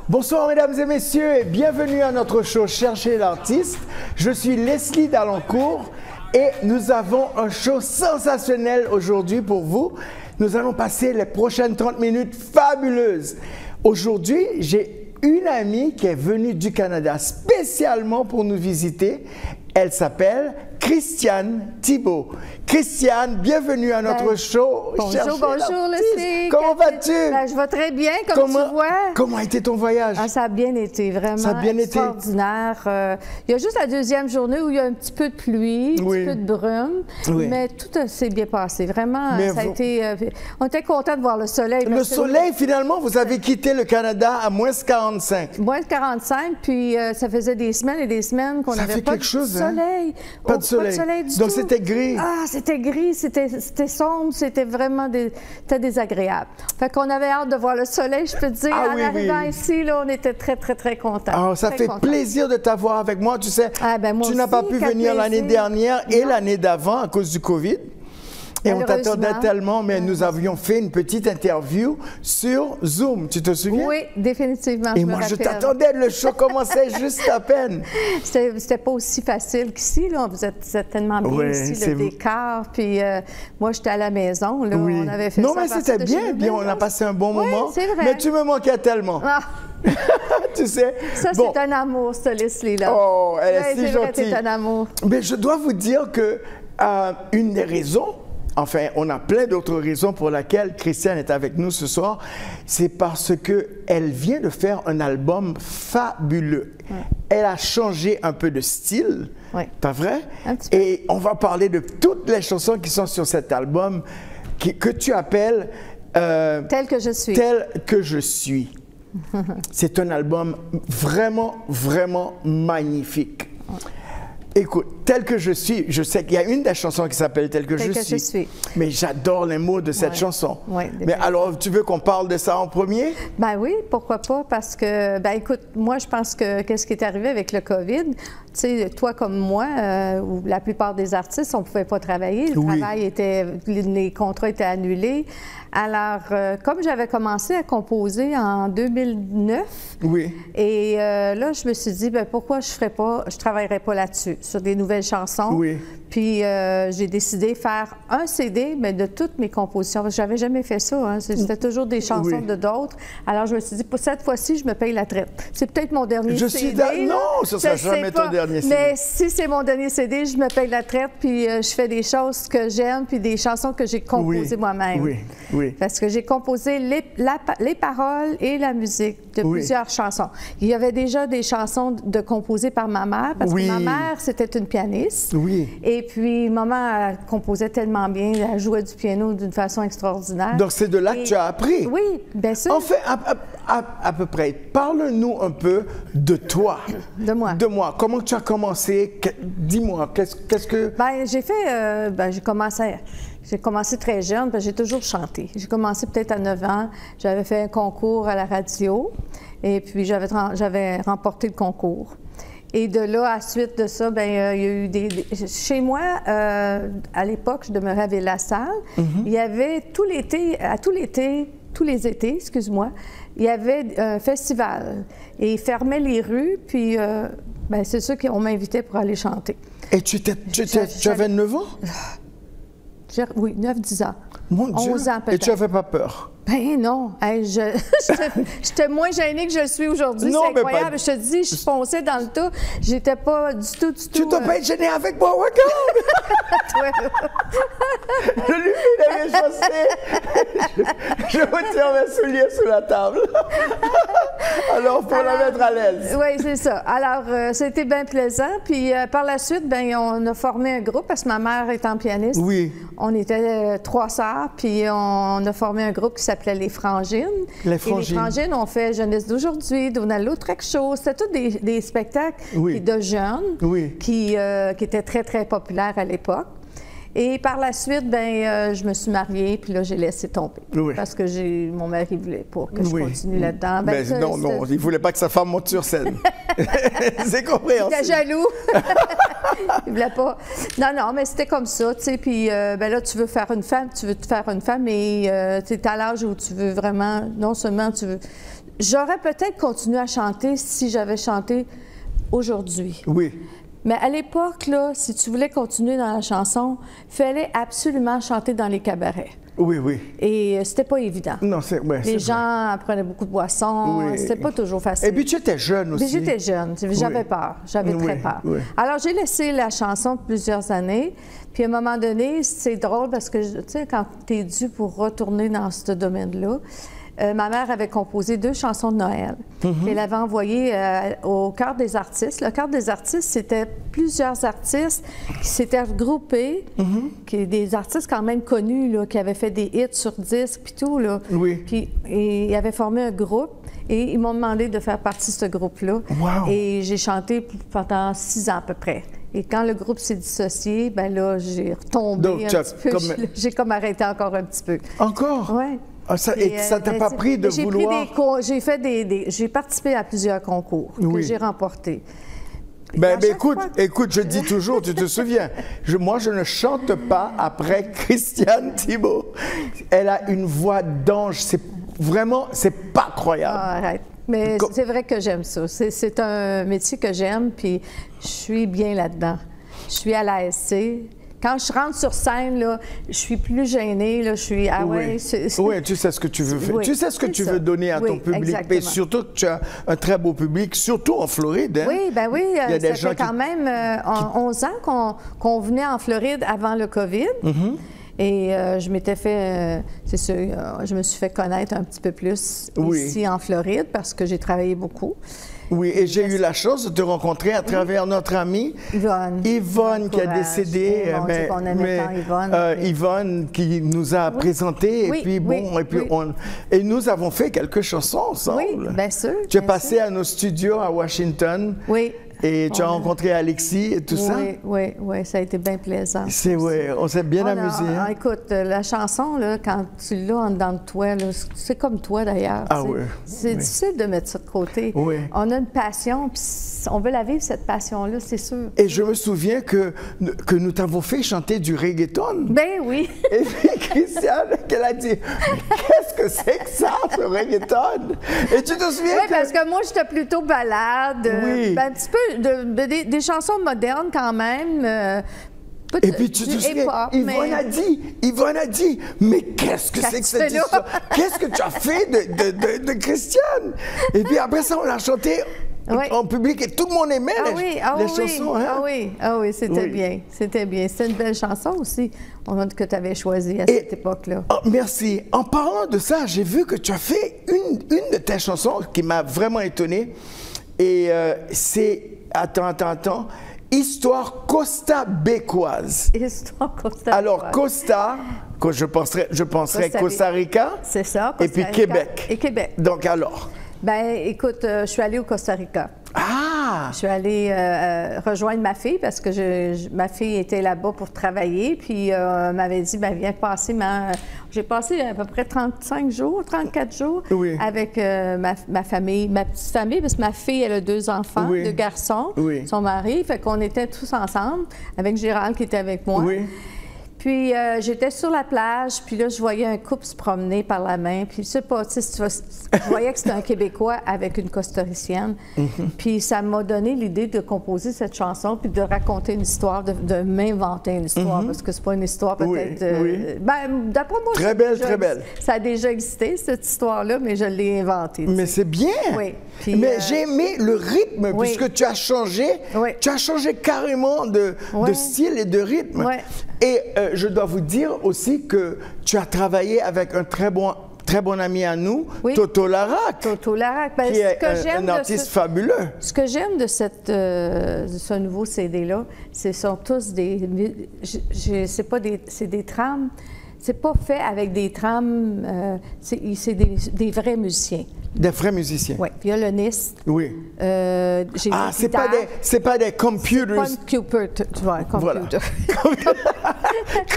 Bonsoir mesdames et messieurs et bienvenue à notre show Cherchez l'artiste. Je suis Leslie Dalencourt et nous avons un show sensationnel aujourd'hui pour vous. Nous allons passer les prochaines 30 minutes fabuleuses. Aujourd'hui, j'ai une amie qui est venue du Canada spécialement pour nous visiter. Elle s'appelle Christiane Thibault. Christiane, bienvenue à notre show. Bonjour Leslie. Comment vas-tu? Je vais très bien, comme tu vois. Comment a été ton voyage? Ça a bien été, vraiment ça a bien extraordinaire. Il y a juste la deuxième journée où il y a un petit peu de pluie, un petit peu de brume, mais tout s'est bien passé. Vraiment, ça a été... on était contents de voir le soleil. Le soleil, finalement, vous avez quitté le Canada à moins 45. Moins 45, puis ça faisait des semaines et des semaines qu'on n'avait pas de soleil. Pas de soleil du tout. Donc c'était gris. Ah, c'était gris, c'était sombre, c'était vraiment désagréable. Fait qu'on avait hâte de voir le soleil, je peux te dire. En arrivant ici, là, on était très contents. Ah, ça fait plaisir de t'avoir avec moi. Tu sais, tu n'as pas pu venir l'année dernière et l'année d'avant à cause du COVID. Et on t'attendait tellement, mais nous avions fait une petite interview sur Zoom, tu te souviens? Oui, définitivement. Et moi, je t'attendais, le show commençait juste à peine. C'était pas aussi facile qu'ici, là. Vous êtes tellement bien ici, le décor. Puis moi, j'étais à la maison, là. On avait fait ça. Non, mais c'était bien, on a passé un bon moment. C'est vrai. Mais tu me manquais tellement. Ah. Tu sais? Ça, c'est un amour, cette Leslie-là. Oh, elle est si gentille. C'est un amour. Mais je dois vous dire que une des raisons, enfin, on a plein d'autres raisons pour lesquelles Christiane est avec nous ce soir. C'est parce qu'elle vient de faire un album fabuleux. Elle a changé un peu de style, pas vrai? Et on va parler de toutes les chansons qui sont sur cet album que tu appelles... Tel que je suis. Tel que je suis. C'est un album vraiment magnifique. Écoute, Tel que je suis, je sais qu'il y a une des chansons qui s'appelle Tel que je suis. Mais j'adore les mots de cette chanson. Mais alors, tu veux qu'on parle de ça en premier? Ben oui, pourquoi pas, parce que, ben écoute, moi, je pense que qu'est-ce qui est arrivé avec le COVID, tu sais, toi comme moi, ou la plupart des artistes, on ne pouvait pas travailler. Le travail était, les contrats étaient annulés. Alors, comme j'avais commencé à composer en 2009, et là, je me suis dit, ben pourquoi je travaillerais pas là-dessus, sur des nouvelles chansons. Puis, j'ai décidé de faire un CD, mais de toutes mes compositions, parce que j'avais jamais fait ça, hein. C'était toujours des chansons de d'autres. Alors, je me suis dit, pour cette fois-ci, je me paye la traite. C'est peut-être mon dernier CD. Non, ce ne sera jamais ton dernier CD. Mais si c'est mon dernier CD, je me paye la traite, puis je fais des choses que j'aime, puis des chansons que j'ai composées moi-même. Parce que j'ai composé les paroles et la musique de plusieurs chansons. Il y avait déjà des chansons composées par ma mère, parce que ma mère, c'était une pianiste. Et puis, maman elle composait tellement bien, elle jouait du piano d'une façon extraordinaire. Donc, c'est de là que tu as appris? Oui, bien sûr. En fait, à peu près, parle-nous un peu de toi. De moi. De moi. Comment tu as commencé? Dis-moi, qu'est-ce que... Bien, j'ai fait... J'ai commencé très jeune, parce que j'ai toujours chanté. J'ai commencé peut-être à 9 ans. J'avais fait un concours à la radio et puis j'avais remporté le concours. Et de là, à la suite de ça, bien, il y a eu chez moi, à l'époque, je demeurais à Ville-la-Salle, il y avait tous les étés, excuse-moi, il y avait un festival. Et ils fermaient les rues, puis bien, c'est ceux qui m'invitait pour aller chanter. Et tu avais 9 ans? Oui, 9-10 ans. Mon Dieu! 11 ans peut-être. Et tu n'avais pas peur? Ben non, hey, j'étais moins gênée que je suis aujourd'hui, c'est incroyable. Je te dis, je fonçais dans le tas, j'étais pas du tout... Tu t'as pas été gênée avec moi, regarde! Je lui mets les chaussées, je retire mes souliers sous la table. Alors, pour la mettre à l'aise. Oui, c'est ça. Alors, c'était bien plaisant, puis par la suite, ben on a formé un groupe, parce que ma mère étant pianiste. On était 3 sœurs, puis on a formé un groupe qui s'appelait Les Frangines. Les Frangines ont fait Jeunesse d'aujourd'hui, Donald Lautrec Show. C'était tous des spectacles de jeunes qui étaient très, très populaires à l'époque. Et par la suite, je me suis mariée, puis là, j'ai laissé tomber. Oui. Parce que mon mari voulait pas que je continue là-dedans. Non, il ne voulait pas que sa femme monte sur scène. C'est compréhensible. Il était jaloux. Il voulait pas. Non, mais c'était comme ça, tu sais. Puis là, tu veux faire une femme, tu veux te faire une femme, et tu es à l'âge où tu veux vraiment, non seulement tu veux... J'aurais peut-être continué à chanter si j'avais chanté aujourd'hui. Oui. Mais à l'époque, là, si tu voulais continuer dans la chanson, il fallait absolument chanter dans les cabarets. Oui, oui. Et c'était pas évident. Non, les gens prenaient beaucoup de boissons, c'était pas toujours facile. Et puis tu étais jeune aussi. J'étais jeune, j'avais peur, j'avais très peur. Oui. Alors j'ai laissé la chanson plusieurs années, puis à un moment donné, c'est drôle parce que, tu sais, quand tu es dû pour retourner dans ce domaine-là, ma mère avait composé 2 chansons de Noël. Elle avait envoyé au Chœur des artistes. Le Chœur des artistes, c'était plusieurs artistes qui s'étaient regroupés, des artistes quand même connus, là, qui avaient fait des hits sur disque, puis tout. Là. Oui. Puis ils avaient formé un groupe et ils m'ont demandé de faire partie de ce groupe-là. Wow. Et j'ai chanté pendant 6 ans à peu près. Et quand le groupe s'est dissocié, là, j'ai retombé un petit peu. J'ai comme arrêté encore un petit peu. Encore? Oui. Ah, et ça t'a pas pris de vouloir... J'ai participé à plusieurs concours que j'ai remportés. Écoute, je dis toujours, tu te souviens, moi je ne chante pas après Christiane Thibault. Elle a une voix d'ange, c'est pas croyable. Ah, arrête. Mais c'est vrai que j'aime ça. C'est un métier que j'aime, puis je suis bien là-dedans. Je suis à l'ASC. Quand je rentre sur scène, là, je suis plus gênée. Là, je suis... Oui, tu sais ce que tu veux faire. Tu sais ce que tu veux donner à ton public. Et surtout que tu as un très beau public, surtout en Floride. Hein? Oui, il y a des gens fait quand même 11 ans qu'on venait en Floride avant le COVID. Et je m'étais fait, c'est sûr, je me suis fait connaître un petit peu plus ici en Floride parce que j'ai travaillé beaucoup. Oui, et j'ai eu la chance de te rencontrer à travers notre amie Yvonne qui a décédé. Yvonne qui nous a présenté, et nous avons fait quelques chansons ensemble. Oui, bien sûr. Tu es passé à nos studios à Washington. Oui. Et tu as rencontré Alexis et tout ça? Oui, ça a été bien plaisant. On s'est bien amusé. Écoute, la chanson, là, quand tu l'as en dedans de toi, c'est comme toi d'ailleurs. C'est difficile de mettre ça de côté. Oui. On a une passion, puis on veut la vivre, cette passion-là, c'est sûr. Et je me souviens que nous t'avons fait chanter du reggaeton. Ben oui. Et puis Christiane, qu'elle a dit, qu'est-ce que c'est que ça, ce reggaeton? Et tu te souviens Oui, parce que moi, j'étais plutôt balade, un petit peu des chansons modernes quand même. Et puis tu te souviens, Yvonne a dit, mais qu'est-ce que c'est que cette histoire? Qu'est-ce que tu as fait de Christiane? Et puis après ça, on l'a chanté en public et tout le monde aimait les chansons. Hein? Oui, c'était bien. C'était bien. C'était une belle chanson aussi que tu avais choisie à cette époque-là. Oh, merci. En parlant de ça, j'ai vu que tu as fait une de tes chansons qui m'a vraiment étonné. Et c'est... Attends. Histoire costa-bécoise. Histoire costa-bécoise. Alors, Costa, je penserais Costa Rica. C'est ça, Costa Rica. Et puis Québec. Et Québec. Donc, alors? Écoute, je suis allée au Costa Rica. Ah! Je suis allée rejoindre ma fille parce que ma fille était là-bas pour travailler. Puis elle m'avait dit, viens passer J'ai passé à peu près 34 jours avec ma famille, ma petite famille, parce que ma fille, elle a 2 enfants, 2 garçons, son mari. Fait qu'on était tous ensemble, avec Gérald qui était avec moi. Oui. Puis j'étais sur la plage, puis là, je voyais un couple se promener par la main. Puis je sais pas, je voyais que c'était un Québécois avec une costaricienne. Puis ça m'a donné l'idée de composer cette chanson, puis de raconter une histoire, de m'inventer une histoire, parce que c'est pas une histoire peut-être... d'après moi... Très belle. Ça a déjà existé, cette histoire-là, mais je l'ai inventée. Mais c'est bien! Oui. Puis, mais j'ai aimé le rythme, puisque tu as changé. Tu as changé carrément de style et de rythme. Et je dois vous dire aussi que tu as travaillé avec un très bon ami à nous, Toto Larac. Toto Larac. Qui est un artiste fabuleux. Ce que j'aime de ce nouveau CD-là, ce sont tous c'est des trames. C'est pas fait avec des trames, c'est des vrais musiciens. Des vrais musiciens. Oui, violonistes. Oui. C'est pas des computers. C'est pas un computer, tu vois, un computer. Voilà.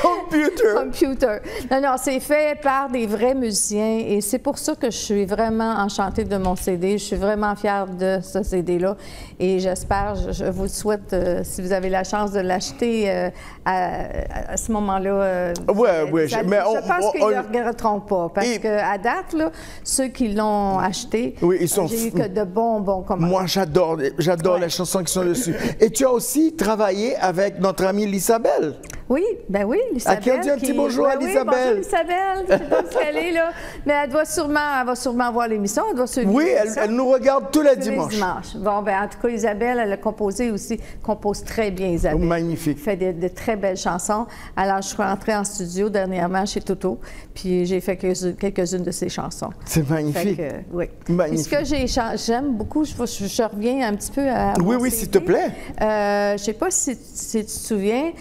Computer. Non, non, c'est fait par des vrais musiciens et c'est pour ça que je suis vraiment enchantée de mon CD. Je suis vraiment fière de ce CD-là et j'espère, je vous souhaite, si vous avez la chance de l'acheter à ce moment-là, je pense qu'ils ne regretteront pas parce qu'à date, là, ceux qui l'ont acheté, j'ai eu que de bons commentaires. Moi, j'adore les chansons qui sont dessus. Et tu as aussi travaillé avec notre amie Lisabelle. Oui, ben oui, Lisabelle. À qui on dit un petit bonjour à Lisabelle. Oui, bonjour Lisabelle, je sais pas où elle est là, mais elle va sûrement voir l'émission, elle doit suivre. Oui, elle nous regarde tous les dimanches. Bon, ben en tout cas, Isabelle, elle a composé aussi, compose très bien Isabelle. Magnifique. Elle fait de très belles chansons. Alors, je suis rentrée en studio dernièrement chez Toto, puis j'ai fait quelques-unes de ses chansons. C'est magnifique. Oui. Magnifique. Puis ce que j'aime beaucoup, je reviens un petit peu à Oui, s'il te plaît. Je ne sais pas si tu te souviens,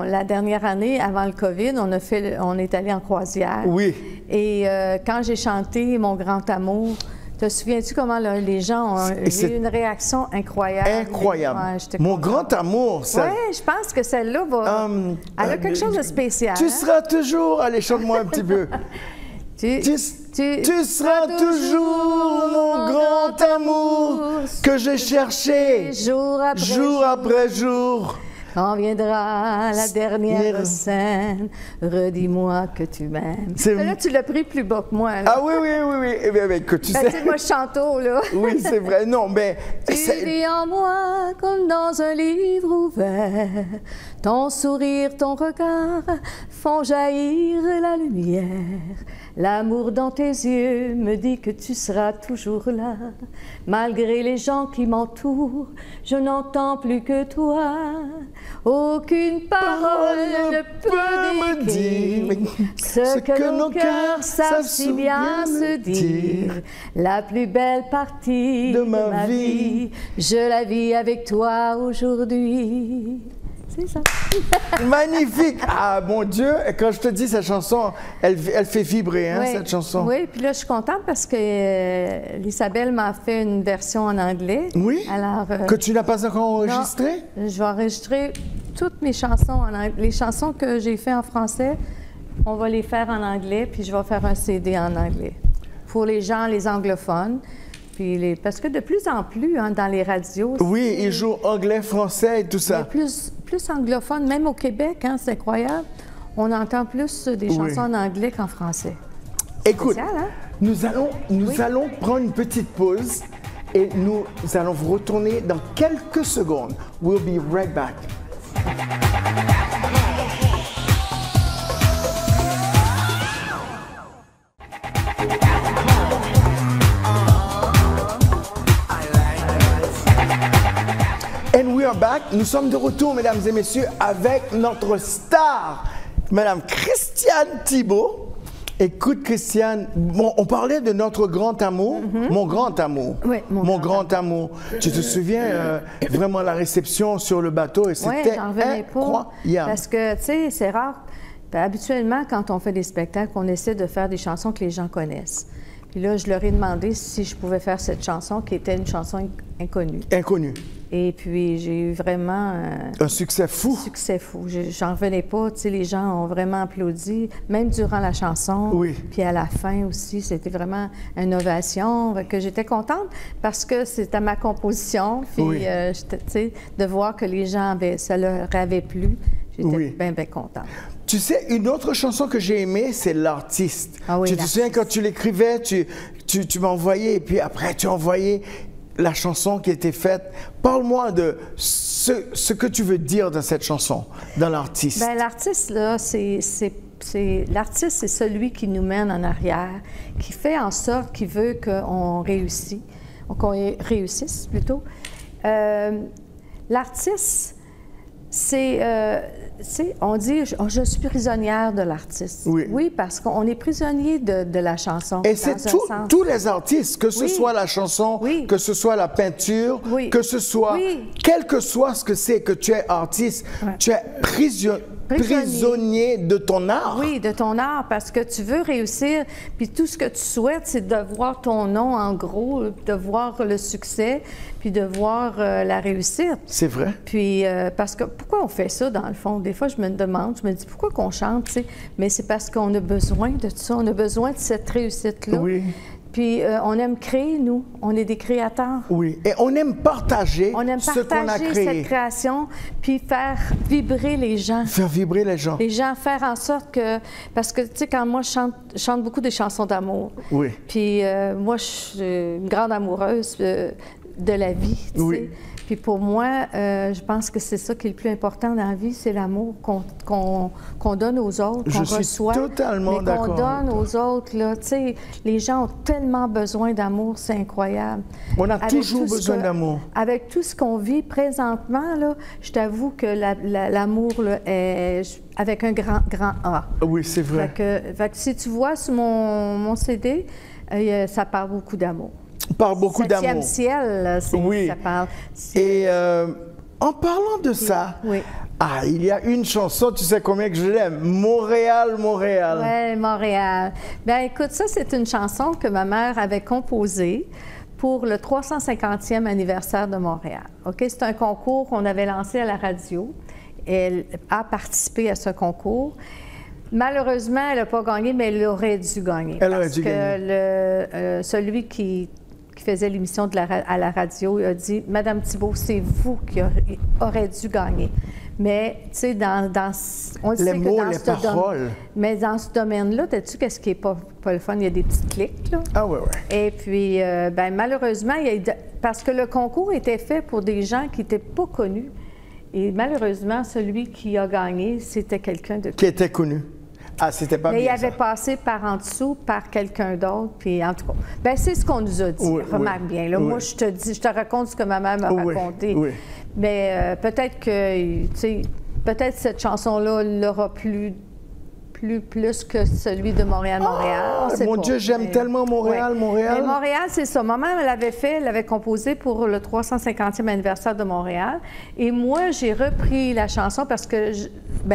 la dernière année, avant le COVID, on est allé en croisière. Oui. Et quand j'ai chanté Mon grand amour, te souviens-tu comment les gens ont eu une réaction incroyable? Incroyable. Mon grand amour, ça. Oui, je pense que celle-là elle a quelque chose de spécial. Tu seras toujours... Allez, chante-moi un petit peu. Tu seras toujours mon grand amour que j'ai cherché jour après jour. Quand viendra la dernière scène, redis-moi que tu m'aimes. Là, tu l'as pris plus bas que moi. Là. Ah oui. Eh bien, écoute, tu sais... C'est moi, je chanteau, là. Oui, c'est vrai. Non, mais... Tu vis en moi comme dans un livre ouvert. Ton sourire, ton regard font jaillir la lumière. L'amour dans tes yeux me dit que tu seras toujours là. Malgré les gens qui m'entourent, je n'entends plus que toi. Aucune parole ne peut me dire ce que nos cœurs savent si bien se dire. La plus belle partie de ma vie, je la vis avec toi aujourd'hui. C'est ça. Magnifique! Ah, mon Dieu! Quand je te dis cette chanson, elle fait vibrer, hein, cette chanson. Oui, puis là, je suis contente parce que Lisabelle m'a fait une version en anglais. Oui? Alors, que tu n'as pas encore enregistrée? Je vais enregistrer toutes mes chansons en anglais. Les chansons que j'ai faites en français, on va les faire en anglais, puis je vais faire un CD en anglais. Pour les gens, les anglophones. Puis parce que de plus en plus, hein, dans les radios... Oui, ils jouent anglais, français et tout ça. Il y a plus anglophone, même au Québec, hein, c'est incroyable. On entend plus des chansons en anglais qu'en français. Écoute, spécial, hein? nous allons prendre une petite pause et nous allons vous retourner dans quelques secondes. We'll be right back. And we are back. Nous sommes de retour, mesdames et messieurs, avec notre star, Madame Christiane Thibault. Écoute, Christiane, bon, on parlait de notre grand amour, mon grand amour. Oui, mon grand amour. Tu te souviens vraiment la réception sur le bateau et c'était incroyable. Parce que, tu sais, c'est rare. Habituellement, quand on fait des spectacles, on essaie de faire des chansons que les gens connaissent. Puis là, je leur ai demandé si je pouvais faire cette chanson qui était une chanson inconnue. Inconnue. Et puis, j'ai eu vraiment... un succès fou. Un succès fou. J'en revenais pas. Tu sais, les gens ont vraiment applaudi, même durant la chanson. Oui. Puis à la fin aussi, c'était vraiment une ovation. Que j'étais contente parce que c'était ma composition. Puis, tu sais, de voir que les gens, ça leur avait plu. J'étais bien contente. Tu sais, une autre chanson que j'ai aimée, c'est L'artiste. Ah oui, tu te souviens quand tu l'écrivais, tu m'as envoyé et puis après tu as envoyé la chanson qui était faite. Parle-moi de ce que tu veux dire dans cette chanson, dans L'artiste. Bien, l'artiste, là, l'artiste, c'est celui qui nous mène en arrière, qui fait en sorte qu'il veut qu'on réussisse plutôt. L'artiste, on dit « je suis prisonnière de l'artiste ». Oui, parce qu'on est prisonnier de la chanson. Et c'est tous les artistes, que ce soit la chanson, que ce soit la peinture, que ce soit, quel que soit ce que c'est que tu es artiste, tu es prisonnier de ton art. Oui, de ton art, parce que tu veux réussir, puis tout ce que tu souhaites, c'est de voir ton nom en gros, de voir le succès, puis de voir la réussite. C'est vrai. Puis, parce que pourquoi on fait ça, dans le fond? Des fois, je me demande, je me dis, pourquoi qu'on chante, tu sais? Mais c'est parce qu'on a besoin de ça, on a besoin de cette réussite-là. Oui. Puis, on aime créer, nous. On est des créateurs. Oui. Et on aime partager, ce qu'on a créé. Cette création, puis faire vibrer les gens. Faire vibrer les gens. Les gens, faire en sorte que... Parce que, tu sais, quand moi, je chante beaucoup des chansons d'amour. Oui. Puis, moi, je suis une grande amoureuse de la vie, tu sais. Puis pour moi, je pense que c'est ça qui est le plus important dans la vie, c'est l'amour qu'on donne aux autres, qu'on reçoit. Je suis totalement d'accord. Qu'on donne aux autres, là. Tu sais, les gens ont tellement besoin d'amour, c'est incroyable. On a toujours besoin d'amour. Avec tout ce qu'on vit présentement, là, je t'avoue que l'amour est avec un grand A. Oui, c'est vrai. Fait que si tu vois sur mon CD, ça parle beaucoup d'amour. Par beaucoup d'amour. Septième ciel, c'est ça parle. Et en parlant de ça, il y a une chanson, tu sais combien que je l'aime, Montréal, Montréal. Oui, Montréal. Bien, écoute, ça, c'est une chanson que ma mère avait composée pour le 350e anniversaire de Montréal. OK? C'est un concours qu'on avait lancé à la radio. Elle a participé à ce concours. Malheureusement, elle n'a pas gagné, mais elle aurait dû gagner. Elle aurait dû gagner. Celui qui faisait l'émission à la radio a dit « Madame Thibault, c'est vous qui aurez dû gagner. » Mais, tu sais, on le sait que dans ce domaine, mais dans ce domaine-là, sais-tu qu'est-ce qui n'est pas le fun? Il y a des petits clics, là. Ah oui, oui. Et puis, malheureusement, parce que le concours était fait pour des gens qui n'étaient pas connus. Et malheureusement, celui qui a gagné, c'était quelqu'un de... Qui était connu. Ah, c'était pas bien. Mais il avait passé par en dessous par quelqu'un d'autre, puis en tout cas, ben c'est ce qu'on nous a dit. Remarque bien. Là, moi, je te raconte ce que ma mère m'a raconté. Oui. Mais peut-être que, tu sais, peut-être cette chanson-là l'aura plus que celui de Montréal. Mon Dieu, j'aime tellement Montréal, Montréal. Mais Montréal, c'est ça. Ma mère, elle l'avait composé pour le 350e anniversaire de Montréal. Et moi, j'ai repris la chanson parce que,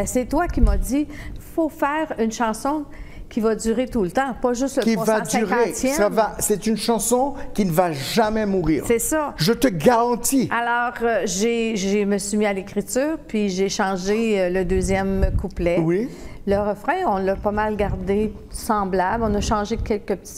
c'est toi qui m'as dit, faut faire une chanson qui va durer tout le temps, pas juste le 350e. C'est une chanson qui ne va jamais mourir. C'est ça. Je te garantis. Alors, je me suis mis à l'écriture, puis j'ai changé le deuxième couplet. Oui. Le refrain, on l'a pas mal gardé semblable. On a changé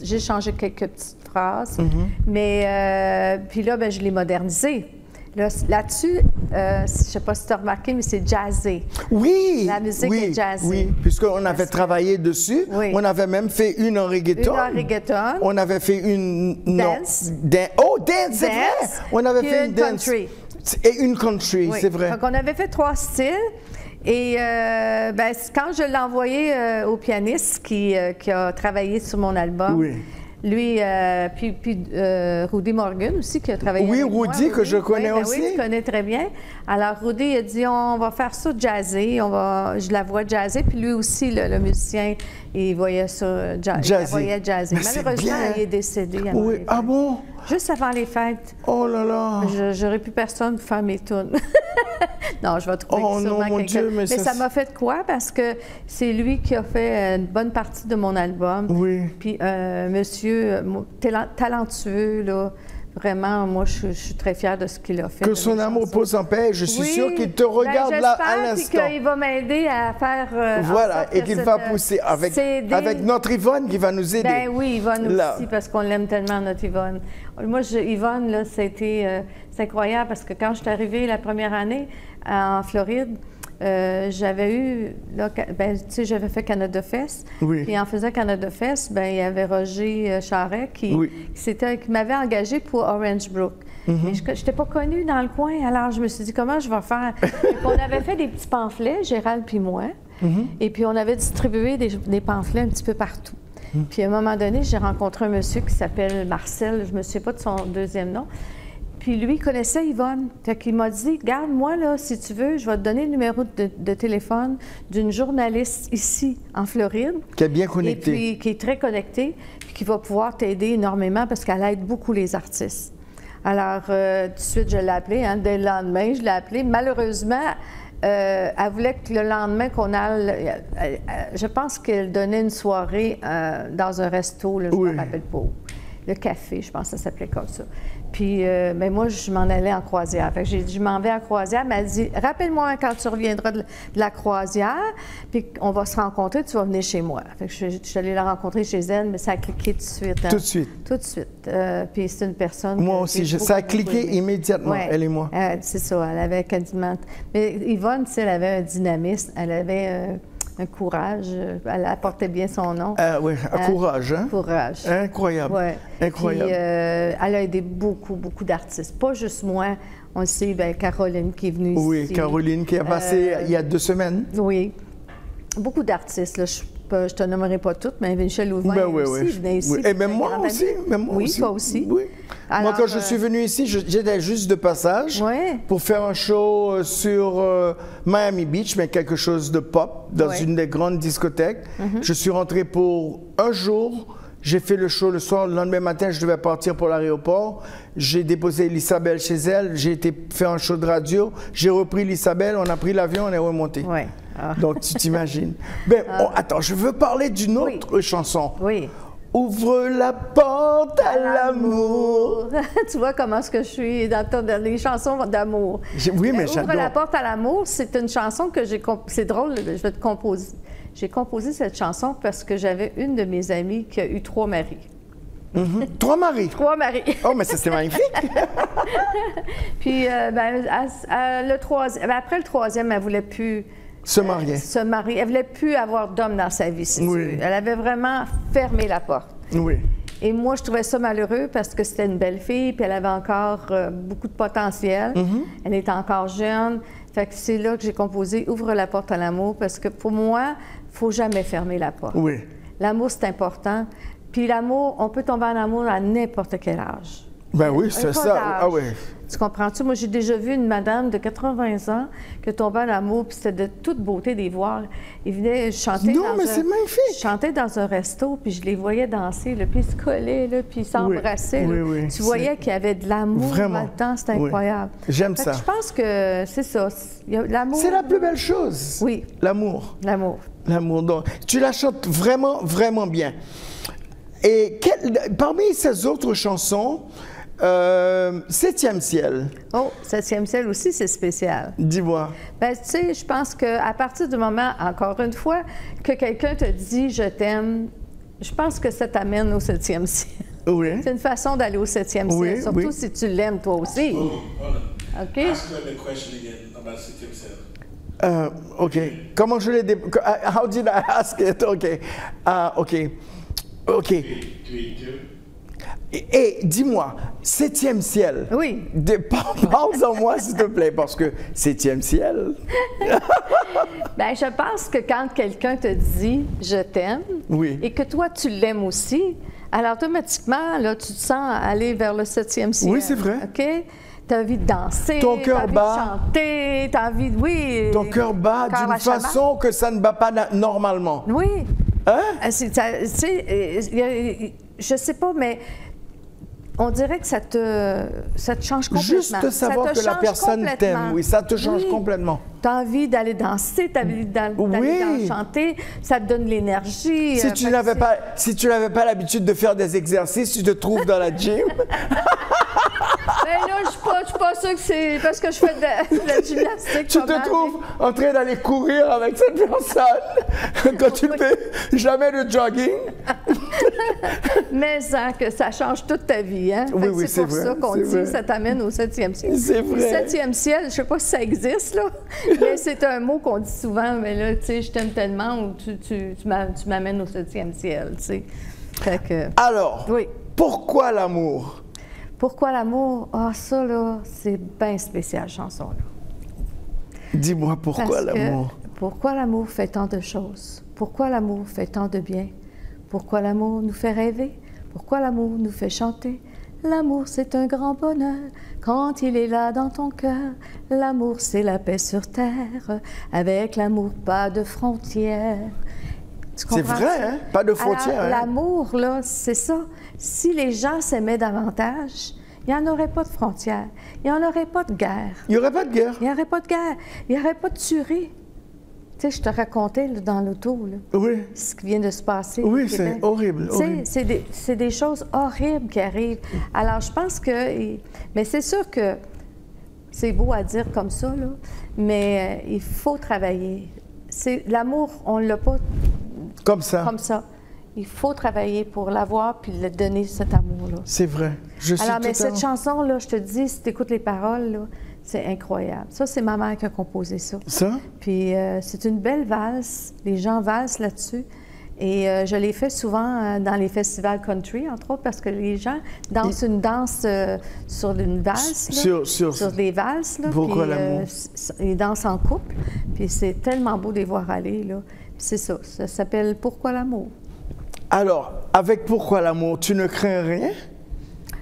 j'ai changé quelques petites phrases. Mais, puis là, je l'ai modernisé. Là-dessus, je ne sais pas si tu as remarqué, mais c'est jazzé. Oui! La musique est jazzée. Oui, puisqu'on avait travaillé dessus. Oui. On avait même fait une en reggaeton. Une en reggaeton. On avait fait une... Dance. Dance, c'est vrai! On avait fait une dance. Country. Et une country, c'est vrai. Donc, on avait fait 3 styles. Et quand je l'ai envoyé au pianiste qui a travaillé sur mon album, lui, puis Rudy Morgan aussi, qui a travaillé avec moi. Oui, Rudy, que je connais aussi. Oui, tu connais très bien. Alors, Rudy a dit, on va faire ça jazzé, je la vois jazzée, puis lui aussi, le musicien, il voyait ça jazzé. Malheureusement, il est décédé. Oui, ah bon? Juste avant les fêtes. Oh là là! J'aurais plus personne pour faire mes tunes. Non, je vais trouver sûrement quelqu'un. Mais ça m'a fait quoi? Parce que c'est lui qui a fait une bonne partie de mon album. Oui. Puis monsieur talentueux, là. Vraiment, moi, je suis très fière de ce qu'il a fait. Que son amour repose en paix. Je suis sûre qu'il te regarde là à l'instant. J'espère qu'il va m'aider à faire... voilà, et qu'il va pousser avec notre Yvonne qui va nous aider. Ben oui, Yvonne aussi, parce qu'on l'aime tellement, notre Yvonne. Moi, Yvonne, là, c'est incroyable parce que quand je suis arrivée la première année en Floride, j'avais eu, j'avais fait Canada Fest. Oui. Puis en faisant Canada Fest, il y avait Roger Charret qui m'avait engagé pour Orange Brook. Mais je n'étais pas connue dans le coin, alors je me suis dit, comment je vais faire? On avait fait des petits pamphlets, Gérald puis moi, et puis on avait distribué des pamphlets un petit peu partout. Puis à un moment donné, j'ai rencontré un monsieur qui s'appelle Marcel, je ne me souviens pas de son deuxième nom. Puis lui, il connaissait Yvonne. Fait qu'il m'a dit, regarde, moi, là, si tu veux, je vais te donner le numéro de téléphone d'une journaliste ici, en Floride. Qui est bien connectée. Et puis, qui est très connectée, puis qui va pouvoir t'aider énormément parce qu'elle aide beaucoup les artistes. Alors, tout de suite, je l'ai appelée. Dès le lendemain, je l'ai appelée. Malheureusement, elle voulait que le lendemain qu'on aille, je pense qu'elle donnait une soirée dans un resto, là, je ne me rappelle pas où. Le café, je pense que ça s'appelait comme ça. Puis, ben moi, je m'en allais en croisière. Fait que j'ai dit, je m'en vais en croisière. Elle m'a dit, rappelle-moi quand tu reviendras de la croisière, puis on va se rencontrer, tu vas venir chez moi. Fait que je suis allée la rencontrer chez elle, mais ça a cliqué tout de suite. Hein? Tout de suite? Tout de suite. Puis c'est une personne... Moi aussi, ça a cliqué immédiatement, elle et moi. C'est ça, elle avait quasiment... Mais Yvonne, tu sais, elle avait un dynamisme, elle avait... un courage, elle apportait bien son nom. Oui, un courage, hein? Courage. Incroyable. Ouais. Incroyable. Puis, elle a aidé beaucoup d'artistes. Pas juste moi, on le sait, bien, Caroline qui est venue ici. Oui, Caroline qui a passé il y a 2 semaines. Oui. Beaucoup d'artistes, là. Je ne te nommerai pas toutes, mais Michel Louvain venait ici. Oui. Et même moi aussi. Oui, toi aussi. Oui. Alors, moi, quand je suis venu ici, j'étais juste de passage pour faire un show sur Miami Beach, mais quelque chose de pop, dans une des grandes discothèques. Je suis rentré pour un jour. J'ai fait le show le soir. Le lendemain matin, je devais partir pour l'aéroport. J'ai déposé Elisabelle chez elle. J'ai été faire un show de radio. J'ai repris Elisabelle. On a pris l'avion, on est remonté. Oui. Donc, tu t'imagines. Ben, attends, je veux parler d'une autre chanson. Oui. Ouvre la porte à l'amour. Tu vois comment est-ce que je suis dans les chansons d'amour. Oui, mais j'adore. Ouvre la porte à l'amour, c'est une chanson que j'ai... C'est drôle, je vais te composer. J'ai composé cette chanson parce que j'avais une de mes amies qui a eu 3 maris. 3 maris? 3 maris. Oh, mais ça, c'est magnifique! Puis, après le 3e, elle voulait plus... Se marier. Se marier. Elle voulait plus avoir d'homme dans sa vie, si tu veux. Elle avait vraiment fermé la porte. Oui. Et moi, je trouvais ça malheureux parce que c'était une belle fille, puis elle avait encore beaucoup de potentiel. Elle était encore jeune. Fait que c'est là que j'ai composé « Ouvre la porte à l'amour » parce que pour moi, il ne faut jamais fermer la porte. Oui. L'amour, c'est important. Puis l'amour, on peut tomber en amour à n'importe quel âge. Ben oui, c'est ça. Ah oui. Tu comprends-tu? Moi, j'ai déjà vu une madame de 80 ans qui tombait en amour, puis c'était de toute beauté des voir. Ils venaient chanter c'est magnifique! Chanter dans un resto, puis je les voyais danser, là, puis ils se collaient, là, puis ils s'embrassaient. Oui, tu voyais qu'il y avait de l'amour là-dedans, c'était incroyable. J'aime ça. Je pense que c'est ça. L'amour... C'est la plus belle chose. Oui. L'amour. L'amour. L'amour. Donc, tu la chantes vraiment, vraiment bien. Et parmi ces autres chansons, 7e ciel. Oh, 7e ciel aussi, c'est spécial. Dis-moi. Bien, tu sais, je pense qu'à partir du moment, encore une fois, que quelqu'un te dit « je t'aime », je pense que ça t'amène au 7e ciel. Oui. C'est une façon d'aller au 7e ciel, surtout si tu l'aimes toi aussi. OK? Ask me the question again about 7e ciel. OK. Comment je l'ai... How did I ask it? OK. OK. OK. 3, 2. Et dis-moi, 7e ciel. Oui. Parle-en-moi, s'il te plaît, parce que 7e ciel. Bien, je pense que quand quelqu'un te dit « je t'aime » et que toi, tu l'aimes aussi, alors automatiquement, là, tu te sens aller vers le 7e ciel. Oui, c'est vrai. OK? Tu as envie de danser, ton cœur bat, de chanter, tu as envie de... Oui. Ton cœur bat d'une façon que ça ne bat pas normalement. Oui. Hein? Je sais pas, mais on dirait que ça te change complètement. Juste de savoir que la personne t'aime, oui, ça te change complètement. Tu as envie d'aller danser, tu as envie d'aller chanter, ça te donne l'énergie. Si tu n'avais pas l'habitude de faire des exercices, tu te trouves dans la gym. Ben là, je suis pas sûre que c'est parce que je fais de la gymnastique. Tu te trouves en train d'aller courir avec cette personne quand tu ne fais jamais de jogging. Mais que ça change toute ta vie, hein? Oui, c'est pour ça qu'on dit que ça t'amène au 7e ciel. C'est vrai. Le 7e ciel, je ne sais pas si ça existe, là, mais c'est un mot qu'on dit souvent, mais là, tu sais, je t'aime tellement ou tu m'amènes au 7e ciel, tu sais. Fait que... Alors, pourquoi l'amour? Pourquoi l'amour? Ah, ça, là, c'est bien spécial, chanson-là. Dis-moi pourquoi l'amour? Pourquoi l'amour fait tant de choses? Pourquoi l'amour fait tant de bien? Pourquoi l'amour nous fait rêver? Pourquoi l'amour nous fait chanter? L'amour, c'est un grand bonheur quand il est là dans ton cœur. L'amour, c'est la paix sur terre. Avec l'amour, pas de frontières. C'est vrai, hein? Pas de frontières. L'amour, là, c'est ça. Si les gens s'aimaient davantage, il n'y en aurait pas de frontières. Il n'y en aurait pas de guerre. Il n'y aurait pas de guerre. Il n'y aurait pas de guerre. Il n'y aurait pas de tuerie. Tu sais, je te racontais là, dans l'auto ce qui vient de se passer. Oui, c'est horrible. C'est des choses horribles qui arrivent. Alors, je pense que... Mais c'est sûr que c'est beau à dire comme ça, là, mais il faut travailler. L'amour, on ne l'a pas... Comme ça. Comme ça. Il faut travailler pour l'avoir puis le donner, cet amour-là. C'est vrai. Alors, mais cette chanson-là, je te dis, si tu écoutes les paroles, là, c'est incroyable. Ça, c'est ma mère qui a composé ça. Ça? Puis c'est une belle valse. Les gens valsent là-dessus. Et je l'ai fait souvent dans les festivals country, entre autres, parce que les gens dansent une danse sur une valse, là, sur des valses. Là, Pourquoi l'amour? Ils dansent en couple. Puis c'est tellement beau de les voir aller. Là. Puis c'est ça. Ça s'appelle « Pourquoi l'amour ». Alors, avec « Pourquoi l'amour », tu ne crains rien?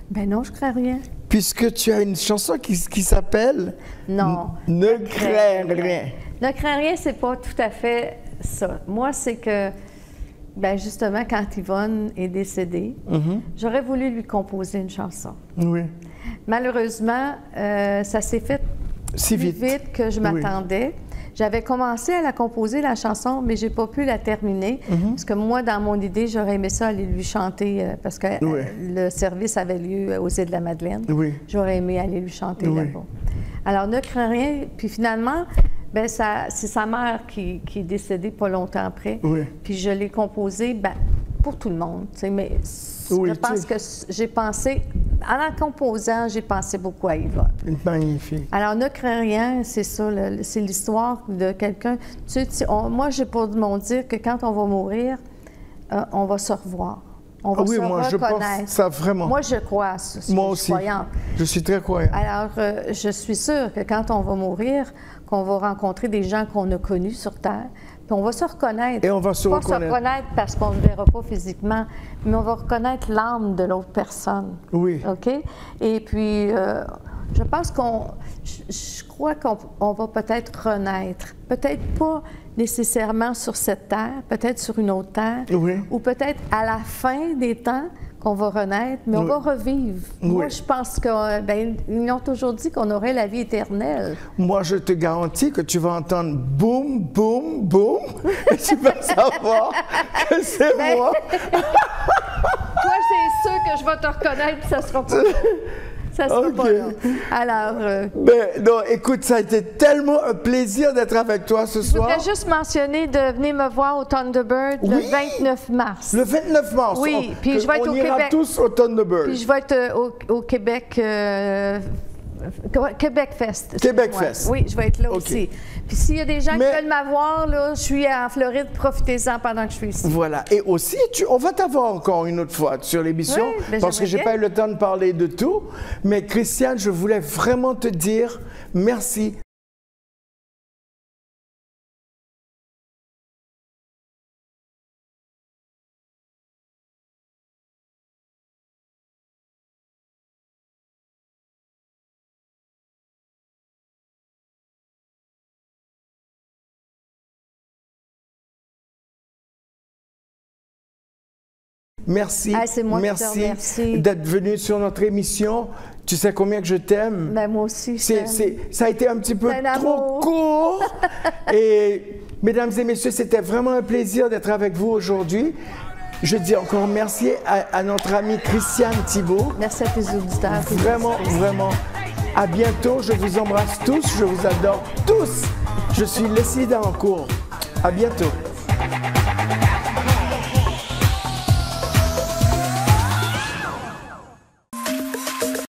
Ben non, je crains rien. Puisque tu as une chanson qui s'appelle « Non. Ne crains rien ». Ne crains rien, c'est pas tout à fait ça. Moi, c'est que, ben justement, quand Yvonne est décédée, j'aurais voulu lui composer une chanson. Oui. Malheureusement, ça s'est fait si vite que je m'attendais. Oui. J'avais commencé à la composer, la chanson, mais j'ai pas pu la terminer. Parce que moi, dans mon idée, j'aurais aimé ça aller lui chanter, parce que le service avait lieu aux Îles-de-la-Madeleine. Oui. J'aurais aimé aller lui chanter là-bas. Alors, ne crains rien. Puis finalement, ben c'est sa mère qui est décédée pas longtemps après. Oui. Puis je l'ai composée pour tout le monde. Mais je pense que j'ai pensé, en la composant, j'ai pensé beaucoup à Yvonne. Magnifique. Alors, ne crains rien, c'est ça, c'est l'histoire de quelqu'un. Moi, j'ai pour mon dire que quand on va mourir, on va se revoir. On va se reconnaître. Je pense ça vraiment. Moi, je crois à ça. Moi aussi. Croyante. Je suis très croyante. Alors, je suis sûre que quand on va mourir, qu'on va rencontrer des gens qu'on a connus sur Terre, puis on va se reconnaître. Et on va se reconnaître. Pas se reconnaître parce qu'on ne verra pas physiquement, mais on va reconnaître l'âme de l'autre personne. Oui. OK? Et puis, je pense je crois qu'on va peut-être renaître. Peut-être pas nécessairement sur cette terre, peut-être sur une autre terre, ou peut-être à la fin des temps qu'on va renaître, mais on va revivre. Moi, je pense qu'ils ont toujours dit qu'on aurait la vie éternelle. Moi, je te garantis que tu vas entendre boum, boum, boum, et tu vas savoir que c'est moi. Toi, c'est sûr que je vais te reconnaître, puis ça sera pas... Ça sera pas là. Alors... non, écoute, ça a été tellement un plaisir d'être avec toi ce soir. Je voudrais juste mentionner de venir me voir au Thunderbird le 29 mars. Le 29 mars? Oui, puis je vais être au Québec. On ira tous au Thunderbird. Puis je vais être au Québec... Québec Fest. Québec Fest. Oui, je vais être là aussi. Puis s'il y a des gens qui veulent m'avoir, là, je suis en Floride, profitez-en pendant que je suis ici. Voilà. Et aussi, on va t'avoir encore une autre fois sur l'émission, parce que j'ai pas eu le temps de parler de tout. Mais Christiane, je voulais vraiment te dire merci. Merci, merci d'être venu sur notre émission. Tu sais combien que je t'aime. Ben, moi aussi, ça a été un petit peu trop court. Et mesdames et messieurs, c'était vraiment un plaisir d'être avec vous aujourd'hui. Je dis encore merci à notre amie Christiane Thibault. Merci à tes auditeurs. Vraiment, vraiment. À bientôt. Je vous embrasse tous. Je vous adore tous. Je suis Leslie Dalancourt. À bientôt.